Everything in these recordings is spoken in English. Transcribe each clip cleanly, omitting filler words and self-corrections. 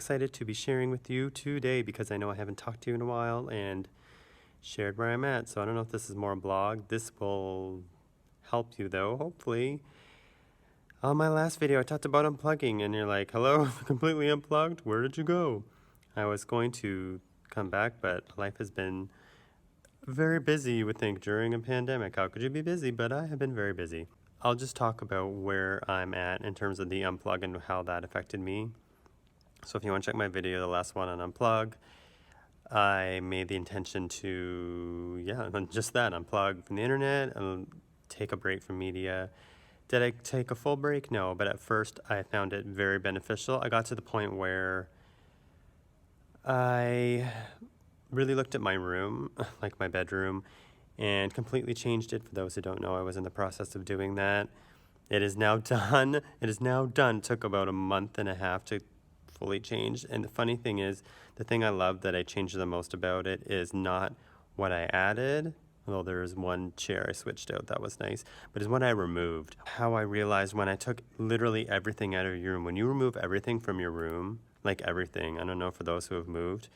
excited to be sharing with you today because I know I haven't talked to you in a while and shared where I'm at. So I don't know if this is more a blog. This will help you though, hopefully. On my last video, I talked about unplugging and you're like, hello, completely unplugged? Where did you go? I was going to come back, but life has been very busy, you would think, during a pandemic. How could you be busy? But I have been very busy. I'll just talk about where I'm at in terms of the unplug and how that affected me. So if you want to check my video, the last one on unplug, I made the intention to, just that, unplug from the internet and take a break from media. Did I take a full break? No, but at first I found it very beneficial. I got to the point where I really looked at my room, like my bedroom, and completely changed it. For those who don't know, I was in the process of doing that. It is now done. It is now done. It took about a month and a half to fully change. And the funny thing is, the thing I love that I changed the most about it is not what I added, although there is one chair I switched out, that was nice, but is what I removed. How I realized when I took literally everything out of your room, when you remove everything from your room, like everything, I don't know for those who have moved,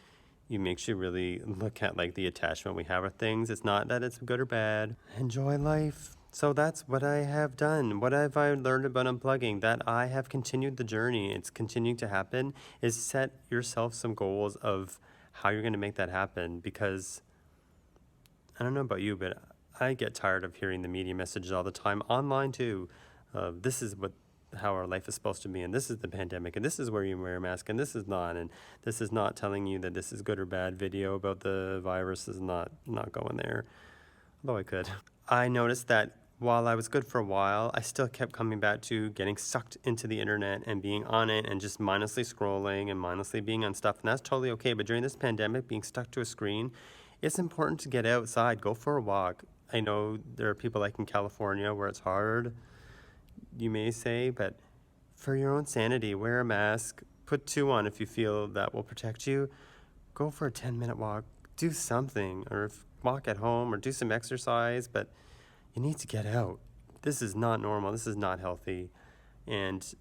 it makes you really look at like the attachment we have with things. It's not that it's good or bad. Enjoy life. So that's what I have done. What have I learned about unplugging? That I have continued the journey. It's continuing to happen. Is set yourself some goals of how you're going to make that happen. Because I don't know about you, but I get tired of hearing the media messages all the time, online too. This is how our life is supposed to be, and this is the pandemic, and this is where you wear a mask, and this is not, and this is not telling you that this is good or bad. Video about the virus is not going there, although I could. I noticed that while I was good for a while, I still kept coming back to getting sucked into the internet and being on it and just mindlessly scrolling and mindlessly being on stuff, and that's totally okay. But during this pandemic, being stuck to a screen, it's important to get outside, go for a walk. I know there are people like in California where it's hard, you may say, but for your own sanity, wear a mask, put 2 on if you feel that will protect you. Go for a 10-minute walk, do something, or walk at home or do some exercise, but you need to get out. This is not normal, this is not healthy, and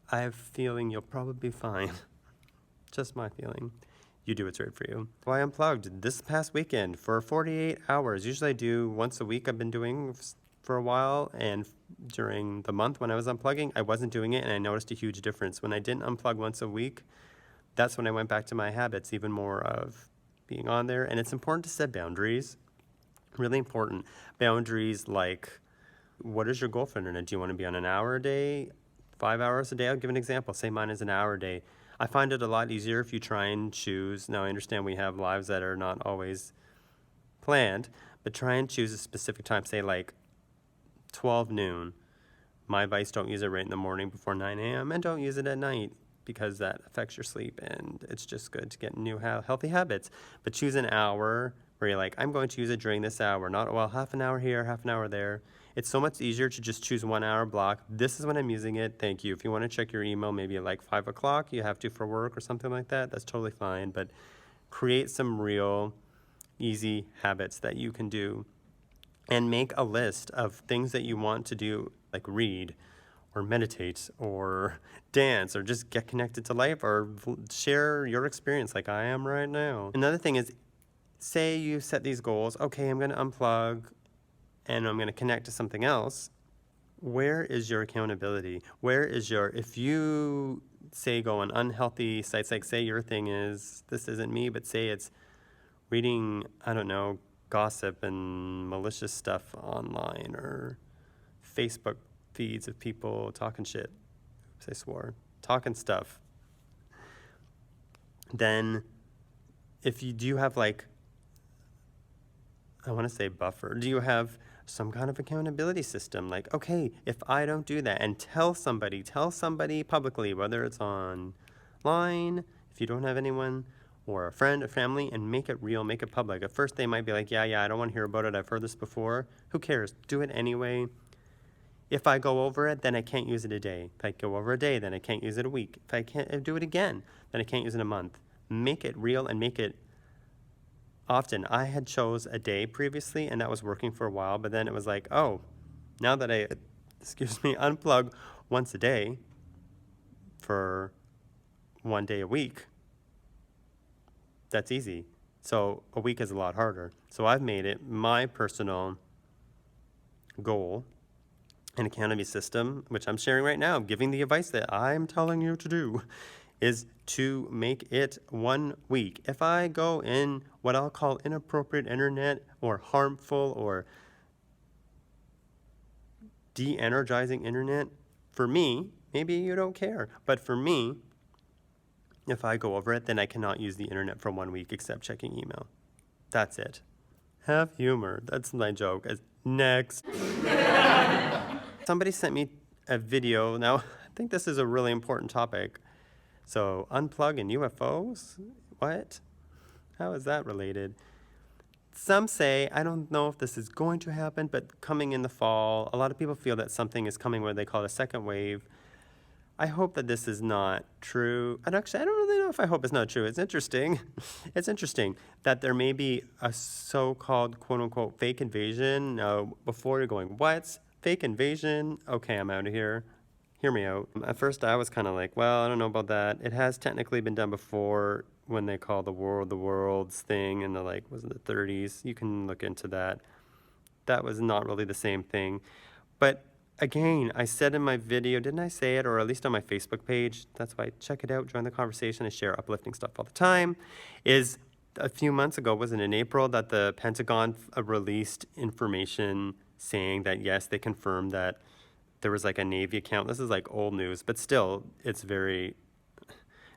I have a feeling you'll probably be fine. Just my feeling. You do what's right for you. So I unplugged this past weekend for 48 hours. Usually I do once a week. I've been doing for a while, and during the month when I was unplugging, I wasn't doing it, and I noticed a huge difference. When I didn't unplug once a week, that's when I went back to my habits, even more of being on there. And it's important to set boundaries, really important. Boundaries like, what is your goal for internet? Do you want to be on an hour a day, 5 hours a day? I'll give an example. Say mine is an hour a day. I find it a lot easier if you try and choose. Now I understand we have lives that are not always planned, but try and choose a specific time, say like 12 noon. My advice, don't use it right in the morning before 9 a.m. and don't use it at night because that affects your sleep, and it's just good to get new healthy habits. But choose an hour where you're like, I'm going to use it during this hour, not, well, half an hour here, half an hour there. It's so much easier to just choose 1 hour block. This is when I'm using it. Thank you. If you want to check your email, maybe at like 5 o'clock, you have to for work or something like that. That's totally fine. But create some real easy habits that you can do and make a list of things that you want to do, like read or meditate or dance or just get connected to life or share your experience like I am right now. Another thing is, say you set these goals. Okay, I'm going to unplug and I'm going to connect to something else. Where is your accountability? Where is your, if you say go on unhealthy sites, like say your thing is, this isn't me, but say it's reading, I don't know, gossip and malicious stuff online or Facebook feeds of people talking shit. Oops, I swore. Talking stuff. Then if you do have like, I want to say buffer, do you have some kind of accountability system? Like, okay, if I don't do that, and tell somebody publicly, whether it's online, if you don't have anyone, or a friend, a family, and make it real, make it public. At first they might be like, yeah, I don't want to hear about it, I've heard this before. Who cares? Do it anyway. If I go over it, then I can't use it a day. If I go over a day, then I can't use it a week. If I can't do it again, then I can't use it a month. Make it real and make it often. I had chose a day previously, and that was working for a while, but then it was like, oh, now that I, unplug once a day for 1 day a week, That's easy. So a week is a lot harder. So I've made it my personal goal and accountability system, which I'm sharing right now, giving the advice that I'm telling you to do, is to make it 1 week. If I go in what I'll call inappropriate internet or harmful or de-energizing internet, for me, maybe you don't care, but for me, if I go over it, then I cannot use the internet for 1 week except checking email. That's it. Have humor. That's my joke. Next. Somebody sent me a video. Now, I think this is a really important topic. So, unplug and UFOs? What? How is that related? Some say, I don't know if this is going to happen, but coming in the fall, a lot of people feel that something is coming where they call it a second wave. I hope that this is not true. And actually, I don't really know if I hope it's not true. It's interesting. It's interesting that there may be a so-called quote-unquote fake invasion. Before you're going, what? Fake invasion? Okay, I'm out of here. Hear me out. At first, I was kind of like, well, I don't know about that. It has technically been done before when they call the War of the Worlds thing in the, was it the 30s? You can look into that. That was not really the same thing. But again, I said in my video, didn't I say it, or at least on my Facebook page, that's why check it out, join the conversation, I share uplifting stuff all the time, is a few months ago, was it in April, that the Pentagon released information saying that, yes, they confirmed that there was a Navy account. This is old news, but still, it's very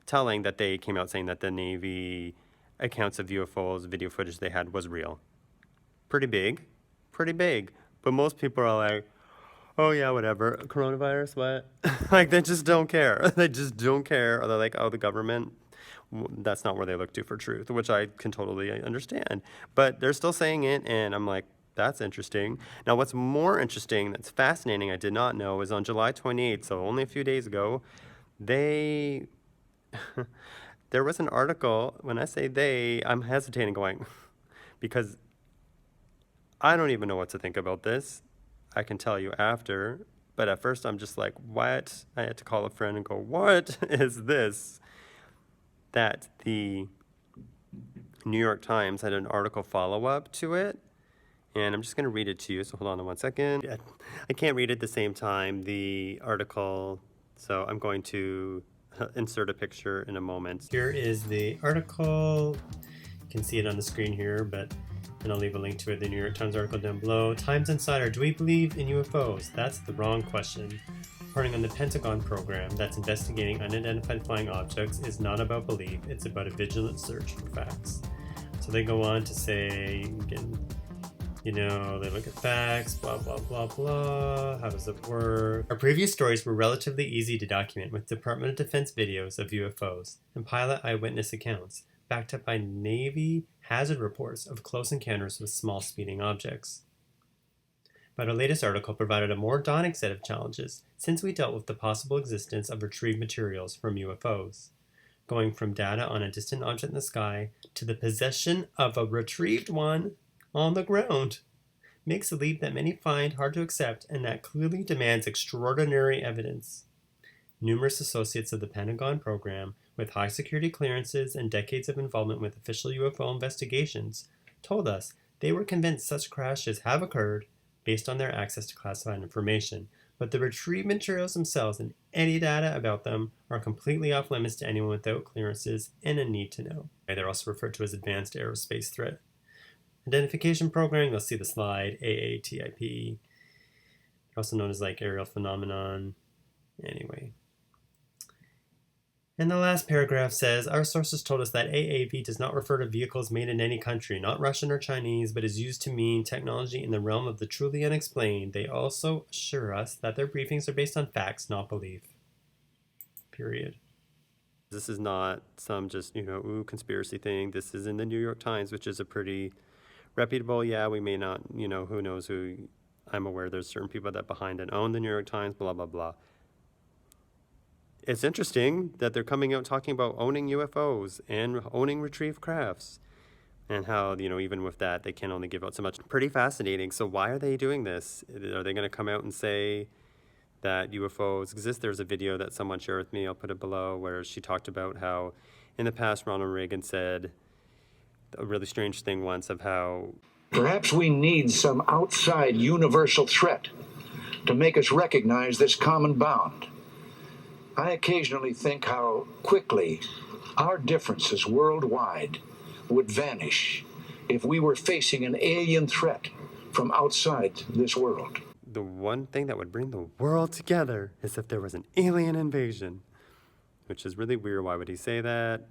telling that they came out saying that the Navy accounts of UFOs, video footage they had was real. Pretty big. But most people are like, oh yeah, whatever, coronavirus, what? They just don't care. They just don't care. Or they're like, oh, the government, that's not where they look to for truth, which I can totally understand. But they're still saying it, and I'm like, that's interesting. Now, what's more interesting, that's fascinating, I did not know, is on July 28th, so only a few days ago, there was an article. When I say they, I'm hesitating going, because I don't even know what to think about this. I can tell you after, but at first I'm just like, what? I had to call a friend and go, what is this? That the New York Times had an article follow-up to it, and I'm just going to read it to you, so hold on 1 second. Yeah, I can't read it at the same time, the article, so I'm going to insert a picture in a moment. Here is the article. You can see it on the screen here, and I'll leave a link to it, the New York Times article down below. Times Insider, do we believe in UFOs? That's the wrong question. Reporting on the Pentagon program that's investigating unidentified flying objects is not about belief, it's about a vigilant search for facts. So they go on to say, they look at facts, blah, blah, blah, blah. How does it work? Our previous stories were relatively easy to document with Department of Defense videos of UFOs and pilot eyewitness accounts, backed up by Navy hazard reports of close encounters with small speeding objects. But our latest article provided a more daunting set of challenges since we dealt with the possible existence of retrieved materials from UFOs, going from data on a distant object in the sky to the possession of a retrieved one on the ground. Makes a leap that many find hard to accept and that clearly demands extraordinary evidence. Numerous associates of the Pentagon program, with high security clearances and decades of involvement with official UFO investigations, told us they were convinced such crashes have occurred based on their access to classified information, but the retrieved materials themselves and any data about them are completely off limits to anyone without clearances and a need to know. They're also referred to as Advanced Aerospace Threat Identification Program. You'll see the slide, AATIP, also known as aerial phenomenon. Anyway. And the last paragraph says, our sources told us that AAV does not refer to vehicles made in any country, not Russian or Chinese, but is used to mean technology in the realm of the truly unexplained. They also assure us that their briefings are based on facts, not belief. Period. This is not some just, conspiracy thing. This is in the New York Times, which is a pretty reputable, we may not, who knows who. I'm aware there's certain people that behind and own the New York Times, blah, blah, blah. It's interesting that they're coming out talking about owning UFOs and owning retrieved crafts and how, even with that, they can only give out so much. Pretty fascinating. So why are they doing this? Are they going to come out and say that UFOs exist? There's a video that someone shared with me, I'll put it below, where she talked about how in the past Ronald Reagan said, a really strange thing once of how Perhaps we need some outside universal threat to make us recognize this common bound. I occasionally think how quickly our differences worldwide would vanish if we were facing an alien threat from outside this world. the one thing that would bring the world together is if there was an alien invasion, which is really weird. Why would he say that?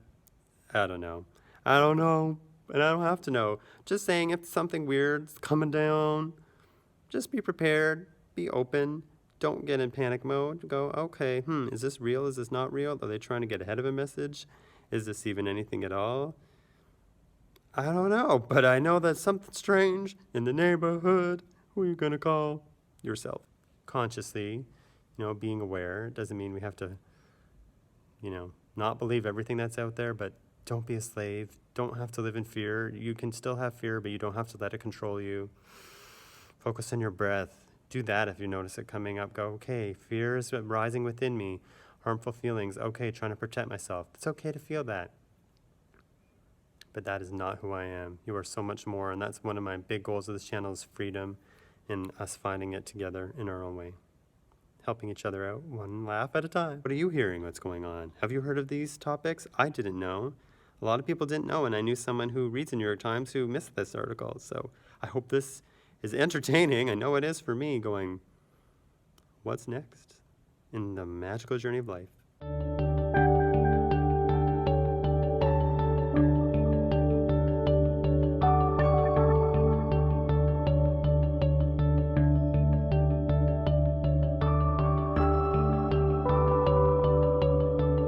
I don't know. I don't know, and I don't have to know. Just saying, if something weird's coming down, just be prepared, be open. Don't get in panic mode. Go, okay, is this real? Is this not real? Are they trying to get ahead of a message? Is this even anything at all? I don't know, but I know that something strange in the neighborhood. Who are you gonna call? Yourself. Consciously, being aware. Doesn't mean we have to, not believe everything that's out there, but don't be a slave. Don't have to live in fear. You can still have fear, but you don't have to let it control you. Focus on your breath. Do that if you notice it coming up. Go, okay, fear is rising within me. Harmful feelings. Okay, trying to protect myself. It's okay to feel that. But that is not who I am. You are so much more, and that's one of my big goals of this channel is freedom and us finding it together in our own way. Helping each other out, one laugh at a time. What are you hearing? What's going on? Have you heard of these topics? I didn't know. A lot of people didn't know, and I knew someone who reads the New York Times who missed this article. So I hope this is entertaining. I know it is for me, going, what's next in the magical journey of life?